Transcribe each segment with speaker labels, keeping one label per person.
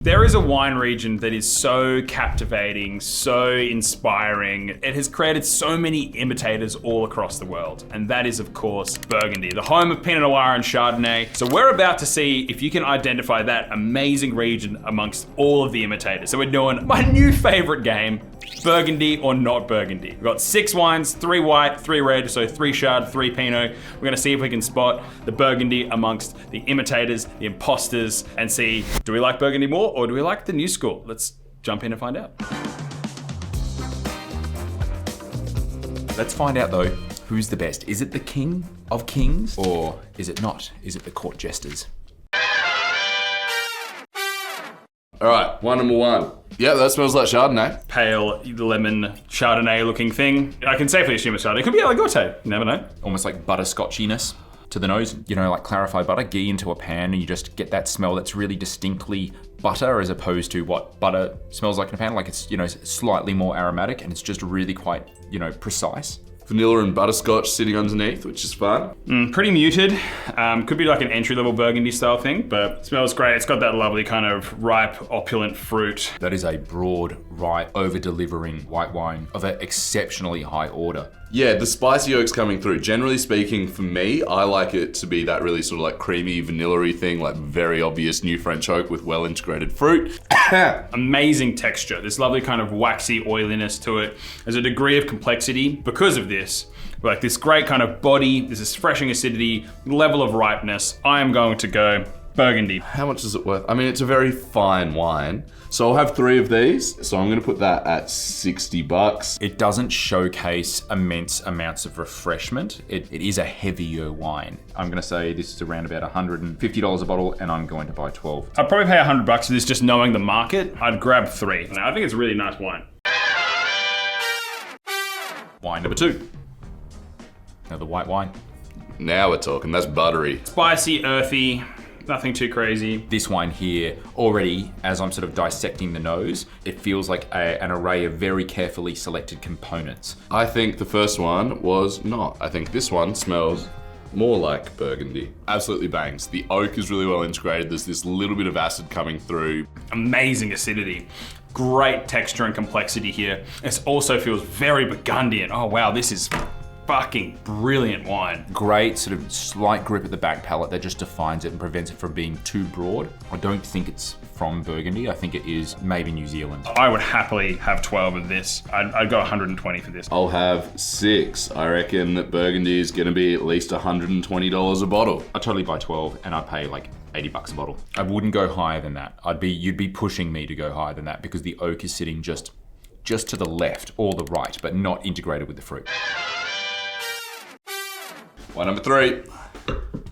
Speaker 1: There is a wine region that is so captivating, so inspiring. It has created so many imitators all across the world. And that is, of course, Burgundy, the home of Pinot Noir and Chardonnay. So we're about to see if you can identify that amazing region amongst all of the imitators. So we're doing my new favorite game, Burgundy or Not Burgundy. We've got 6 wines, 3 white, 3 red, so 3 Chard, 3 Pinot. We're gonna see if we can spot the Burgundy amongst the imitators, the imposters, and see, do we like Burgundy more or do we like the new school? Let's jump in and find out.
Speaker 2: Let's find out though, who's the best? Is it the king of kings or is it not? Is it the court jesters?
Speaker 3: All right, number 1. Yeah, that smells like Chardonnay.
Speaker 1: Pale lemon Chardonnay looking thing. I can safely assume it's Chardonnay. It could be Aligote, you never know.
Speaker 2: Almost like butterscotchiness to the nose. You know, like clarified butter, ghee into a pan and you just get that smell that's really distinctly butter as opposed to what butter smells like in a pan. Like it's, you know, slightly more aromatic and it's just really quite, you know, precise.
Speaker 3: Vanilla and butterscotch sitting underneath, which is fun.
Speaker 1: Pretty muted. Could be like an entry-level Burgundy style thing, but it smells great. It's got that lovely kind of ripe, opulent fruit.
Speaker 2: That is a broad, ripe, over-delivering white wine of an exceptionally high order.
Speaker 3: Yeah, the spicy oak's coming through. Generally speaking, for me, I like it to be that really sort of like creamy, vanilla-y thing, like very obvious new French oak with well-integrated fruit.
Speaker 1: Amazing texture. This lovely kind of waxy oiliness to it. There's a degree of complexity because of this. Like this great kind of body, this refreshing acidity, level of ripeness. I am going to go Burgundy.
Speaker 3: How much is it worth? I mean, it's a very fine wine. So I'll have 3 of these. So I'm gonna put that at $60.
Speaker 2: It doesn't showcase immense amounts of refreshment. It is a heavier wine. I'm gonna say this is around about $150 a bottle and I'm going to buy 12.
Speaker 1: I'd probably pay $100 for this just knowing the market. I'd grab 3. I think it's a really nice wine.
Speaker 2: Wine number 2. Another white wine.
Speaker 3: Now we're talking, that's buttery.
Speaker 1: Spicy, earthy, nothing too crazy.
Speaker 2: This wine here, already, as I'm sort of dissecting the nose, it feels like an array of very carefully selected components.
Speaker 3: I think the first one was not. I think this one smells more like Burgundy. Absolutely bangs. The oak is really well integrated. There's this little bit of acid coming through.
Speaker 1: Amazing acidity. Great texture and complexity here. This also feels very Burgundian. Oh wow, this is fucking brilliant wine.
Speaker 2: Great sort of slight grip at the back palate that just defines it and prevents it from being too broad. I don't think it's from Burgundy. I think it is maybe New Zealand.
Speaker 1: I would happily have 12 of this. I'd go 120 for this.
Speaker 3: I'll have 6. I reckon that Burgundy is gonna be at least $120 a bottle.
Speaker 2: I'd totally buy 12 and I'd pay like $80 a bottle. I wouldn't go higher than that. You'd be pushing me to go higher than that because the oak is sitting just to the left or the right, but not integrated with the fruit.
Speaker 3: Wine number 3.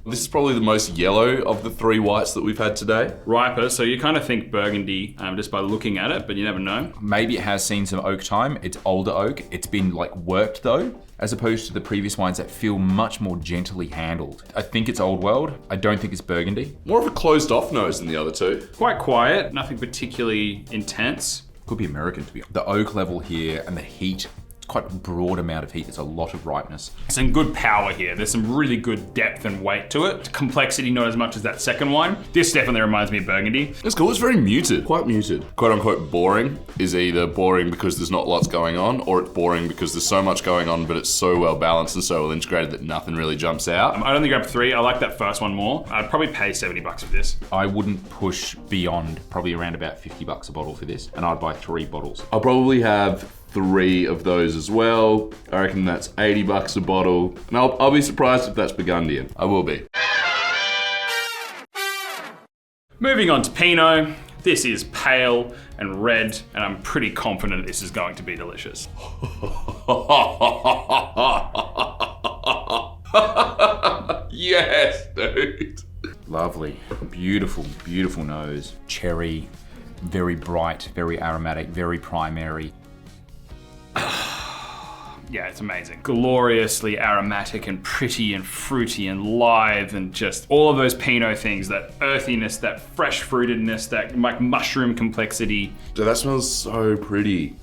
Speaker 3: This is probably the most yellow of the 3 whites that we've had today.
Speaker 1: Riper, so you kind of think Burgundy just by looking at it, but you never know.
Speaker 2: Maybe it has seen some oak time. It's older oak. It's been like worked though, as opposed to the previous wines that feel much more gently handled. I think it's old world. I don't think it's Burgundy.
Speaker 3: More of a closed off nose than the other 2.
Speaker 1: Quite quiet, nothing particularly intense.
Speaker 2: Could be American to be honest. The oak level here and the heat, quite a broad amount of heat. There's a lot of ripeness.
Speaker 1: Some good power here. There's some really good depth and weight to it. Complexity, not as much as that second wine. This definitely reminds me of Burgundy.
Speaker 3: It's cool, it's very muted. Quite muted. Quote unquote boring is either boring because there's not lots going on or it's boring because there's so much going on but it's so well balanced and so well integrated that nothing really jumps out.
Speaker 1: I'd only grab 3. I like that first one more. I'd probably pay $70 for this.
Speaker 2: I wouldn't push beyond probably around about $50 a bottle for this and I'd buy 3 bottles.
Speaker 3: I'll probably have 3 of those as well. I reckon that's $80 a bottle. And I'll be surprised if that's Burgundian. I will be.
Speaker 1: Moving on to Pinot. This is pale and red, and I'm pretty confident this is going to be delicious.
Speaker 3: Yes, dude.
Speaker 2: Lovely, beautiful, beautiful nose. Cherry, very bright, very aromatic, very primary.
Speaker 1: Yeah, it's amazing. Gloriously aromatic and pretty and fruity and live and just all of those Pinot things, that earthiness, that fresh fruitedness, that like mushroom complexity.
Speaker 3: Dude, that smells so pretty.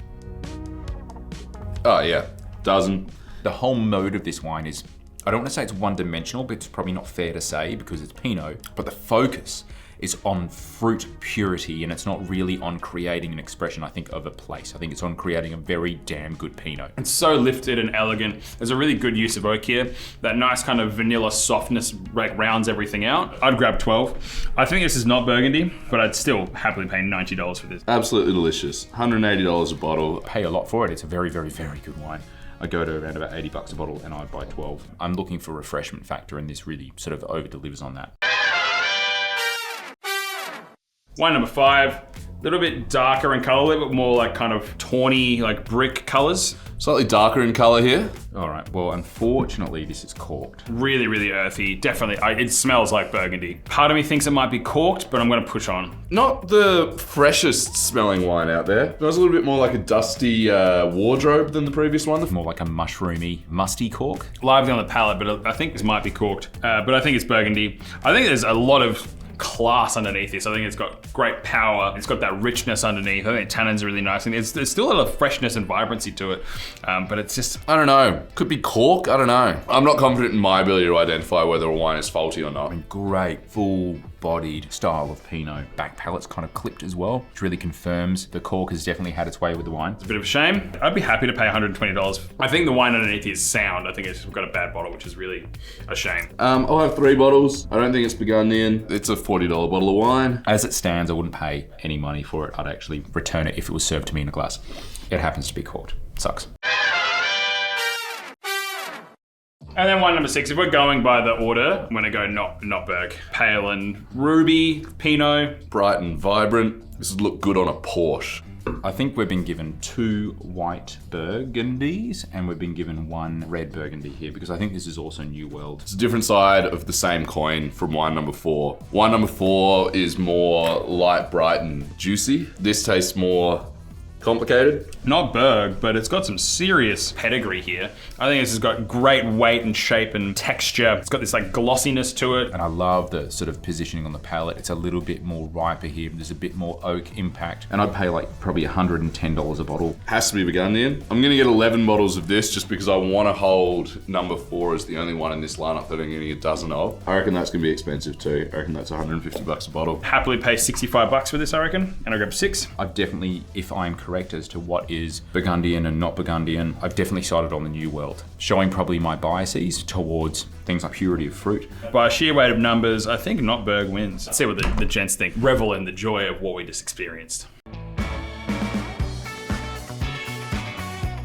Speaker 3: Oh yeah, dozen.
Speaker 2: The whole mode of this wine is, I don't want to say it's one-dimensional, but it's probably not fair to say because it's Pinot, but the focus is on fruit purity, and it's not really on creating an expression, I think, of a place. I think it's on creating a very damn good Pinot.
Speaker 1: It's so lifted and elegant. There's a really good use of oak here. That nice kind of vanilla softness like rounds everything out. I'd grab 12. I think this is not Burgundy, but I'd still happily pay $90 for this.
Speaker 3: Absolutely delicious. $180 a bottle.
Speaker 2: Pay a lot for it. It's a very, very, very good wine. I go to around about $80 a bottle and I'd buy 12. I'm looking for refreshment factor, and this really sort of over delivers on that.
Speaker 1: Wine number 5, a little bit darker in color, a little bit more like kind of tawny, like brick colors.
Speaker 3: Slightly darker in color here.
Speaker 2: All right, well, unfortunately, this is corked.
Speaker 1: Really, really earthy. Definitely, it smells like Burgundy. Part of me thinks it might be corked, but I'm gonna push on.
Speaker 3: Not the freshest smelling wine out there. It smells a little bit more like a dusty wardrobe than the previous one.
Speaker 2: More like a mushroomy, musty cork.
Speaker 1: Lively on the palate, but I think this might be corked. But I think it's Burgundy. I think there's a lot of class underneath this. I think it's got great power. It's got that richness underneath. I think the tannins are really nice. And there's still a lot of freshness and vibrancy to it. But it's just...
Speaker 3: I don't know. Could be cork. I don't know. I'm not confident in my ability to identify whether a wine is faulty or not.
Speaker 2: Great, full-bodied style of Pinot. Back palate's kind of clipped as well, which really confirms the cork has definitely had its way with the wine.
Speaker 1: It's a bit of a shame. I'd be happy to pay $120. I think the wine underneath is sound. I think it's got a bad bottle, which is really a shame.
Speaker 3: I'll have 3 bottles. I don't think it's Burgundian. It's a $40 bottle of wine.
Speaker 2: As it stands, I wouldn't pay any money for it. I'd actually return it if it was served to me in a glass. It happens to be corked. Sucks.
Speaker 1: And then wine number 6, if we're going by the order, I'm gonna go not Berg. Pale and ruby, Pinot.
Speaker 3: Bright and vibrant. This would look good on a Porsche.
Speaker 2: I think we've been given 2 white Burgundies and we've been given 1 red Burgundy here, because I think this is also New World.
Speaker 3: It's a different side of the same coin from wine number 4. Wine number 4 is more light, bright, and juicy. This tastes more complicated.
Speaker 1: Not Berg, but it's got some serious pedigree here. I think this has got great weight and shape and texture. It's got this like glossiness to it.
Speaker 2: And I love the sort of positioning on the palate. It's a little bit more riper here. There's a bit more oak impact. And I'd pay like probably $110 a bottle.
Speaker 3: Has to be Burgundian. I'm gonna get 11 bottles of this just because I wanna hold number 4 as the only one in this lineup that I'm getting a dozen of. I reckon that's gonna be expensive too. I reckon that's $150 a bottle.
Speaker 1: Happily pay $65 for this, I reckon. And I'll grab 6.
Speaker 2: I've definitely, if I'm correct as to what is Burgundian and not Burgundian, I've definitely sided on the New World, showing probably my biases towards things like purity of fruit.
Speaker 1: By sheer weight of numbers, I think Not Berg wins. Let's see what the gents think. Revel in the joy of what we just experienced.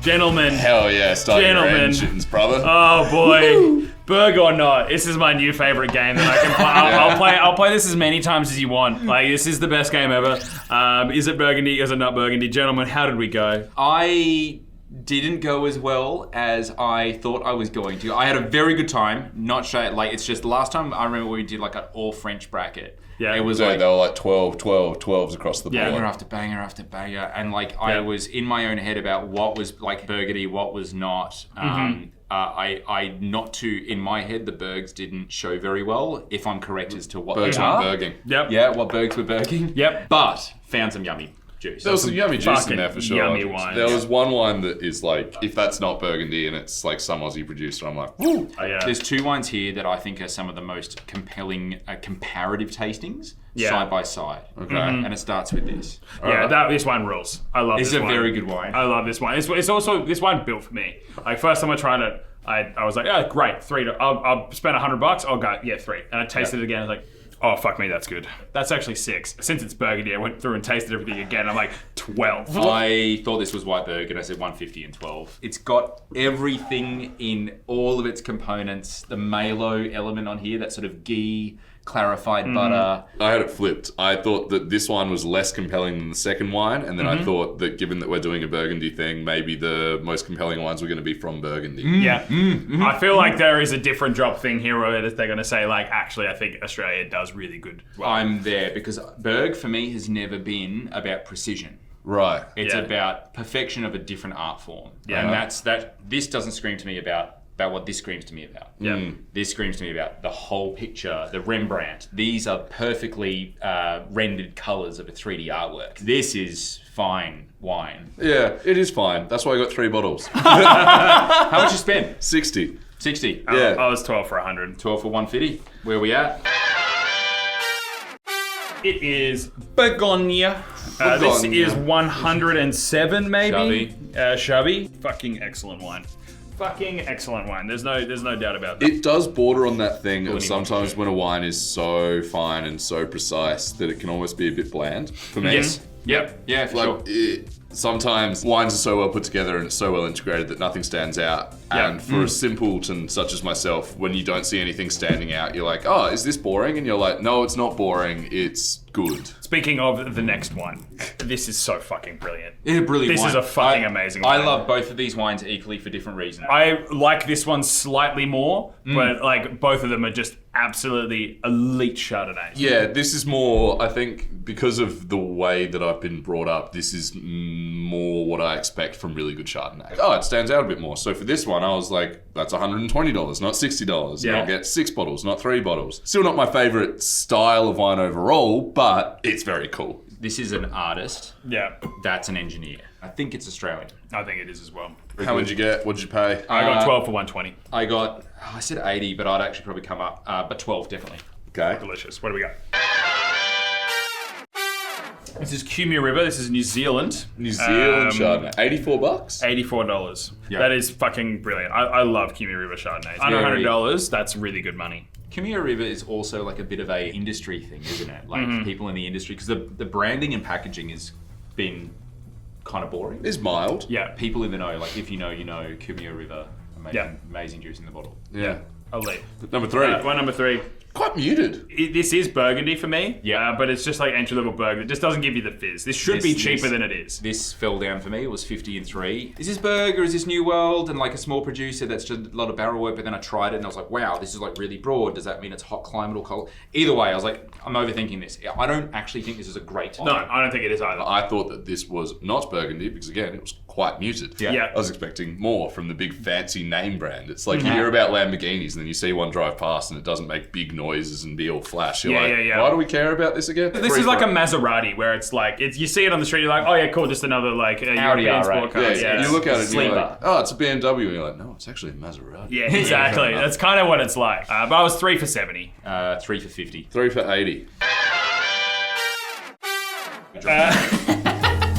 Speaker 1: Gentlemen.
Speaker 3: Hell yeah, start your
Speaker 1: Gentlemen.
Speaker 3: engines, brother.
Speaker 1: Oh boy. Berg or not, this is my new favorite game that I can play. I'll play this as many times as you want. Like, this is the best game ever. Is it Burgundy? Is it not Burgundy? Gentlemen, how did we go?
Speaker 2: I didn't go as well as I thought I was going to. I had a very good time. Not sure, like, it's just the last time I remember we did like an all French bracket.
Speaker 1: Yeah,
Speaker 2: it was
Speaker 3: So
Speaker 2: like
Speaker 3: they were like 12s across the board.
Speaker 1: Yeah.
Speaker 2: banger after banger after banger, and like I was in my own head about what was like Burgundy, what was not. I not to, in my head, the Bergs didn't show very well, if I'm correct as to what
Speaker 3: Bergs
Speaker 2: they
Speaker 3: were
Speaker 2: are.
Speaker 3: Berging.
Speaker 1: Yep.
Speaker 2: Yeah, what Bergs were Berging.
Speaker 1: Yep.
Speaker 2: But found some yummy juice.
Speaker 3: There was some yummy juice in there for sure.
Speaker 1: yummy wines.
Speaker 3: There was one wine that is like, if that's not Burgundy and it's like some Aussie producer, I'm like, woo.
Speaker 1: Oh, yeah.
Speaker 2: There's 2 wines here that I think are some of the most compelling comparative tastings
Speaker 1: Yeah.
Speaker 2: side by side.
Speaker 3: Okay.
Speaker 2: And it starts with this.
Speaker 1: Yeah, this wine rules. I love
Speaker 2: It's
Speaker 1: this
Speaker 2: a
Speaker 1: wine.
Speaker 2: very good wine.
Speaker 1: I love this wine. It's also, this wine built for me. Like, first time I tried it, I was like, oh, great, 3. I'll spend $100. I'll go, yeah, 3. And I tasted it again. I was like, oh, fuck me, that's good. That's actually 6. Since it's Burgundy, I went through and tasted everything again. I'm like, 12.
Speaker 2: I thought this was white Berg, and I said 150 and 12. It's got everything in all of its components. The Malo element on here, that sort of ghee, clarified butter.
Speaker 3: I had it flipped. I thought that this wine was less compelling than the second wine, and then I thought that given that we're doing a Burgundy thing, maybe the most compelling wines were going to be from Burgundy.
Speaker 1: Yeah. I feel like there is a different drop thing here where they're going to say, like, actually, I think Australia does really good. Well,
Speaker 2: I'm there because Berg for me has never been about precision.
Speaker 3: Right.
Speaker 2: It's
Speaker 1: Yeah.
Speaker 2: about perfection of a different art form.
Speaker 1: Yeah.
Speaker 2: And this doesn't scream to me about what this screams to me about.
Speaker 1: Yeah.
Speaker 2: This screams to me about the whole picture, the Rembrandt. These are perfectly rendered colours of a 3D artwork. This is fine wine.
Speaker 3: Yeah, it is fine. That's why I got 3 bottles.
Speaker 2: How much you spend?
Speaker 3: 60.
Speaker 2: 60.
Speaker 3: Yeah.
Speaker 1: I was 12 for 100.
Speaker 2: 12 for 150. Where are we at?
Speaker 1: It is Bourgogne. This is 107 maybe. Chavy. Fucking excellent wine. There's no doubt about that.
Speaker 3: It does border on that thing of sometimes when a wine is so fine and so precise that it can almost be a bit bland for me.
Speaker 1: Yes. Yep.
Speaker 2: Yeah, for sure.
Speaker 3: Sometimes wines are so well put together and it's so well integrated that nothing stands out. And for a simpleton such as myself, when you don't see anything standing out, you're like, oh, is this boring? And you're like, no, it's not boring. It's good.
Speaker 1: Speaking of the next one, this is so fucking brilliant.
Speaker 2: It's a brilliant
Speaker 1: This
Speaker 2: wine.
Speaker 1: is a fucking amazing wine.
Speaker 2: I love both of these wines equally for different reasons.
Speaker 1: I like this one slightly more, but like both of them are just absolutely elite Chardonnays.
Speaker 3: Yeah, this is more, I think, because of the way that I've been brought up, this is more what I expect from really good Chardonnay. Oh, it stands out a bit more. So for this one, I was like, that's $120, not $60.
Speaker 1: Yeah.
Speaker 3: And I'll get 6 bottles, not 3 bottles. Still not my favorite style of wine overall, but it's very cool.
Speaker 2: This is an artist.
Speaker 1: Yeah,
Speaker 2: That's an engineer. I think it's Australian.
Speaker 1: I think it is as well.
Speaker 3: How much did you get? What did you pay?
Speaker 1: I got 12 for 120.
Speaker 2: I said 80, but I'd actually probably come up. But 12, definitely.
Speaker 3: Okay.
Speaker 1: Delicious. What do we got? This is Kumeu River. This is New Zealand.
Speaker 3: New Zealand Chardonnay. $84?
Speaker 1: $84.
Speaker 2: Yeah.
Speaker 1: That is fucking brilliant. I love Kumeu River Chardonnays. Under $100, that's really good money.
Speaker 2: Kumeu River is also like a bit of a industry thing, isn't it? Like people in the industry, because the branding and packaging has been kind of boring.
Speaker 3: It's mild.
Speaker 1: Yeah.
Speaker 2: People in the know, like if you know, Kumeu River, amazing juice in the bottle.
Speaker 3: Yeah.
Speaker 1: Elite.
Speaker 3: Number 3.
Speaker 1: One number 3.
Speaker 3: Quite muted.
Speaker 1: This is Burgundy for me.
Speaker 2: Yeah.
Speaker 1: But it's just like entry-level Burgundy. It just doesn't give you the fizz. This should be cheaper than it is.
Speaker 2: This fell down for me. It was 50 and 3. Is this Berg or is this New World? And like a small producer that's just a lot of barrel work, but then I tried it and I was like, wow, this is like really broad. Does that mean it's hot climate or cold? Either way, I was like, I'm overthinking this. I don't actually think this is a great wine.
Speaker 1: No, I don't think it is either.
Speaker 3: I thought that this was not Burgundy because, again, it was quite muted.
Speaker 1: Yeah.
Speaker 3: I was expecting more from the big fancy name brand. It's like you hear about Lamborghinis and then you see one drive past and it doesn't make big noises and be all flash. You're why do we care about this again?
Speaker 1: This is like a Maserati where it's like, you see it on the street, you're like, oh yeah, cool, just another like European sport car.
Speaker 3: Yeah, you look at it and you're like, oh, it's a BMW. And you're like, no, it's actually a Maserati.
Speaker 1: Yeah, exactly. That's kind of what it's like. But I was 3 for 70.
Speaker 2: 3 for 50.
Speaker 3: 3 for 80.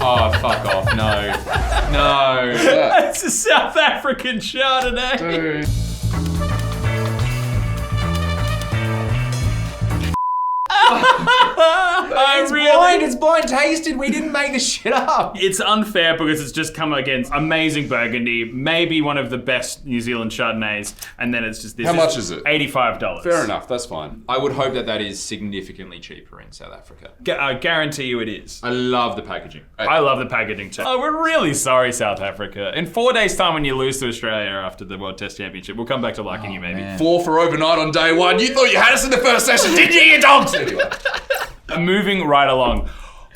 Speaker 2: Oh, fuck off. No.
Speaker 1: It's a South African Chardonnay.
Speaker 2: It's blind tasted. We didn't make this shit up.
Speaker 1: It's unfair because it's just come against amazing Burgundy, maybe one of the best New Zealand Chardonnays, and then it's just this.
Speaker 3: How much is it?
Speaker 1: $85.
Speaker 3: Fair enough, that's fine.
Speaker 2: I would hope that is significantly cheaper in South Africa.
Speaker 1: I guarantee you it is.
Speaker 2: I love the packaging.
Speaker 1: I love the packaging too. Oh, we're really sorry, South Africa. In 4 days' time, when you lose to Australia after the World Test Championship, we'll come back to liking you, maybe.
Speaker 2: Man.
Speaker 3: 4 for overnight on day 1. You thought you had us in the first session, didn't you, you dogs? Anyway.
Speaker 1: Moving right along.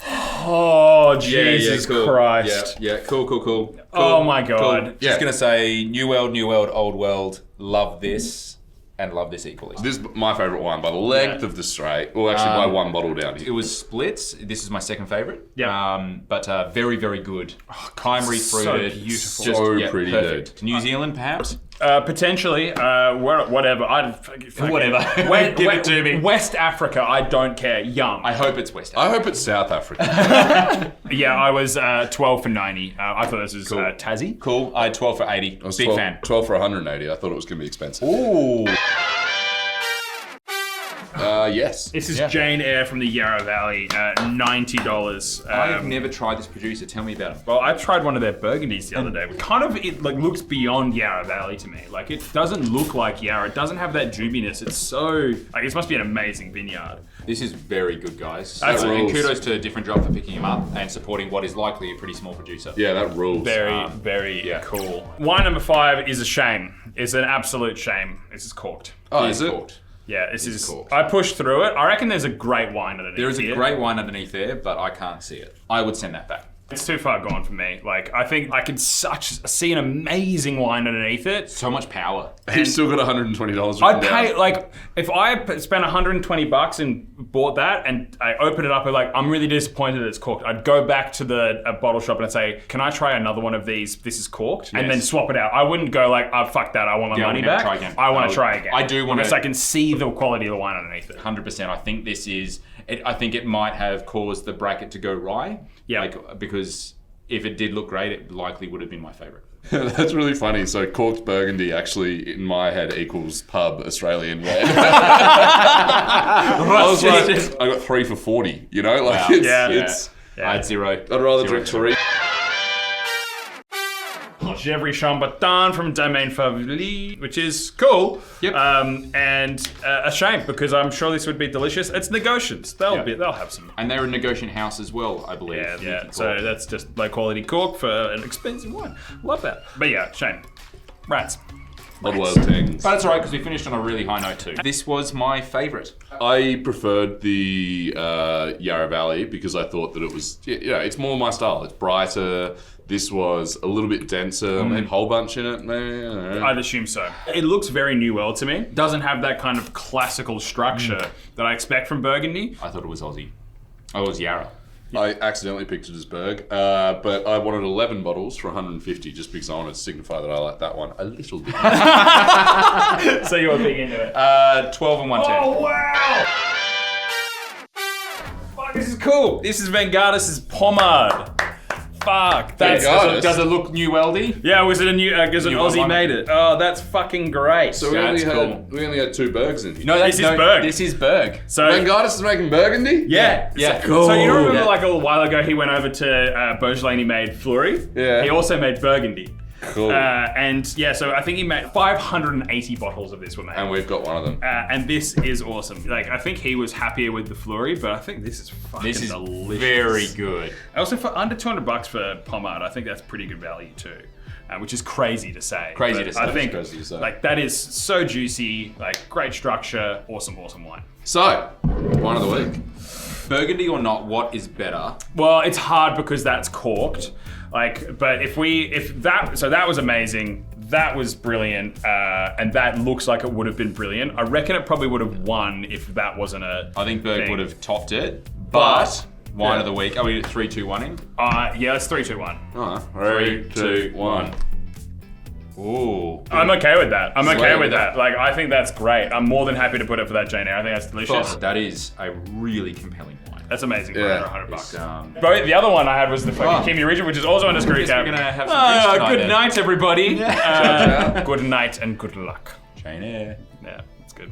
Speaker 1: Oh, Jesus
Speaker 2: cool.
Speaker 1: Christ.
Speaker 2: Yeah, cool.
Speaker 1: Oh my God.
Speaker 2: Cool. Just gonna say, New World, Old World. Love this and love this equally.
Speaker 3: This is my favourite wine by the length of the straight. Well, actually, by one bottle down
Speaker 2: It
Speaker 3: here.
Speaker 2: was splits. This is my second favourite.
Speaker 1: Yeah.
Speaker 2: But very, very good. Primary
Speaker 1: so
Speaker 2: fruited.
Speaker 1: beautiful.
Speaker 3: So pretty,
Speaker 2: perfect. New Zealand, perhaps?
Speaker 1: Potentially, whatever.
Speaker 2: Whatever. Give it to me.
Speaker 1: West Africa, I don't care. Yum.
Speaker 2: I hope it's West
Speaker 3: I
Speaker 2: Africa.
Speaker 3: hope it's South Africa.
Speaker 1: Yeah, I was 12 for 90. I thought this was Tassie.
Speaker 2: Cool. I had 12 for 80.
Speaker 3: I was
Speaker 2: Big
Speaker 3: 12,
Speaker 2: fan.
Speaker 3: 12 for 180. I thought it was going to be expensive.
Speaker 2: Ooh.
Speaker 3: Yes.
Speaker 1: This is Jane Eyre from the Yarra Valley, $90.
Speaker 2: I've never tried this producer. Tell me about him.
Speaker 1: Well, I tried one of their Burgundies the other day. It like looks beyond Yarra Valley to me. Like it doesn't look like Yarra. It doesn't have that jubiness. It's so like this must be an amazing vineyard.
Speaker 2: This is very good, guys.
Speaker 1: That's
Speaker 2: and
Speaker 3: rules.
Speaker 2: kudos to Different Drop for picking him up and supporting what is likely a pretty small producer.
Speaker 3: Yeah, that rules.
Speaker 1: Very cool. Wine number 5 is a shame. It's an absolute shame. This is corked.
Speaker 3: Oh,
Speaker 2: It's
Speaker 3: is it?
Speaker 2: corked.
Speaker 1: Yeah, this is.
Speaker 2: corked.
Speaker 1: I pushed through it. I reckon there's a great wine underneath.
Speaker 2: There is a
Speaker 1: here.
Speaker 2: great wine underneath there, but I can't see it. I would send that back.
Speaker 1: It's too far gone for me. Like I think I could see an amazing wine underneath it.
Speaker 2: So much power.
Speaker 3: He's still got $120.
Speaker 1: I'd pay like if I spent $120 and bought that and I opened it up and like I'm really disappointed that it's corked. I'd go back to the bottle shop and I'd say, can I try another one of these? This is corked, and then swap it out. I wouldn't go like, oh fuck that, I want my money back.
Speaker 2: Try again.
Speaker 1: I want to try again.
Speaker 2: I do want
Speaker 1: because I can see the quality of the wine underneath it.
Speaker 2: 100%. I think this is I think it might have caused the bracket to go rye.
Speaker 1: Yeah.
Speaker 2: Like, because if it did look great, it likely would have been my favourite.
Speaker 3: That's really funny. So corked Burgundy actually, in my head, equals pub Australian red. I was like, I got 3 for 40. You know, like
Speaker 2: Wow.
Speaker 3: it's.
Speaker 2: I had 0.
Speaker 3: I'd rather drink 3.
Speaker 1: Gevrey-Chambertin from Domaine Faiveley, which is cool.
Speaker 2: Yep.
Speaker 1: And a shame because I'm sure this would be delicious. It's Negotiants. They'll have some.
Speaker 2: And they're a negotiation house as well, I believe.
Speaker 1: Yeah. So that's just low quality cork for an expensive wine. Love that. But yeah, shame. Rats.
Speaker 3: Not well things.
Speaker 2: But it's alright because we finished on a really high note too. This was my favourite.
Speaker 3: I preferred the Yarra Valley because I thought that it was, it's more my style. It's brighter. This was a little bit denser, maybe a whole bunch in it, maybe. I don't know.
Speaker 1: I'd assume so. It looks very New World to me. Doesn't have that kind of classical structure that I expect from Burgundy.
Speaker 2: I thought it was Aussie. Oh, it was Yarra.
Speaker 3: I accidentally picked it as Berg, but I wanted 11 bottles for 150 just because I wanted to signify that I like that one a little bit.
Speaker 1: So you were big into it.
Speaker 2: 12 and 110.
Speaker 1: Oh, wow! Fuck, this is cool. This is Vanguardist Pommard. Fuck.
Speaker 2: Does it look New Worldy?
Speaker 1: Yeah, was it a new, because an
Speaker 2: New
Speaker 1: Aussie
Speaker 2: one.
Speaker 1: made it. Oh, that's fucking great.
Speaker 3: So we
Speaker 2: That's
Speaker 3: only had 2 Bergs in here.
Speaker 2: No,
Speaker 1: This is Berg.
Speaker 2: This is Berg.
Speaker 1: So,
Speaker 3: Vanguardist is making Burgundy?
Speaker 1: yeah.
Speaker 2: Yeah.
Speaker 1: So you don't remember
Speaker 3: Yeah.
Speaker 1: like a little while ago he went over to Bourgone and he made Fleury?
Speaker 3: Yeah.
Speaker 1: He also made Burgundy.
Speaker 3: Cool.
Speaker 1: And yeah, so I think he made 580 bottles of this were made.
Speaker 3: And we've got one of them.
Speaker 1: And this is awesome. Like, I think he was happier with the Fleury, but I think this is fucking
Speaker 2: This is
Speaker 1: delicious.
Speaker 2: very good.
Speaker 1: Also, for under $200 for Pommard, I think that's pretty good value too. Which is crazy to say.
Speaker 2: Crazy
Speaker 1: But
Speaker 2: to say.
Speaker 1: I think
Speaker 3: Crazy to say.
Speaker 1: like that is so juicy, like great structure, awesome wine.
Speaker 3: So, wine of the week.
Speaker 2: Burgundy or not, what is better?
Speaker 1: Well, it's hard because that's corked. Like, but that was amazing. That was brilliant, and that looks like it would have been brilliant. I reckon it probably would have won if that wasn't a.
Speaker 2: I think Berg
Speaker 1: thing.
Speaker 2: would have topped it, but wine
Speaker 3: Yeah.
Speaker 2: of the week. Are we 3, 2, 1 in?
Speaker 1: Yeah, it's 3, 2, 1.
Speaker 3: Oh, 3, 2, 1.
Speaker 2: Ooh.
Speaker 1: I'm okay with that. I'm okay
Speaker 3: Swear
Speaker 1: with
Speaker 3: with
Speaker 1: that. Like, I think that's great. I'm more than happy to put it for that Jane Eyre. I think that's delicious.
Speaker 2: That is a really compelling wine.
Speaker 1: That's amazing for
Speaker 3: Yeah.
Speaker 1: under $100.
Speaker 2: It's,
Speaker 1: The other one I had was the fucking
Speaker 2: Oh.
Speaker 1: Kimmy Richard, which is also on a screw
Speaker 2: guess
Speaker 1: cap.
Speaker 2: we're gonna have some drinks tonight
Speaker 1: Good
Speaker 2: then.
Speaker 1: night, everybody.
Speaker 3: Ciao.
Speaker 1: Good night and good luck.
Speaker 2: Jane Eyre.
Speaker 1: Yeah, it's good.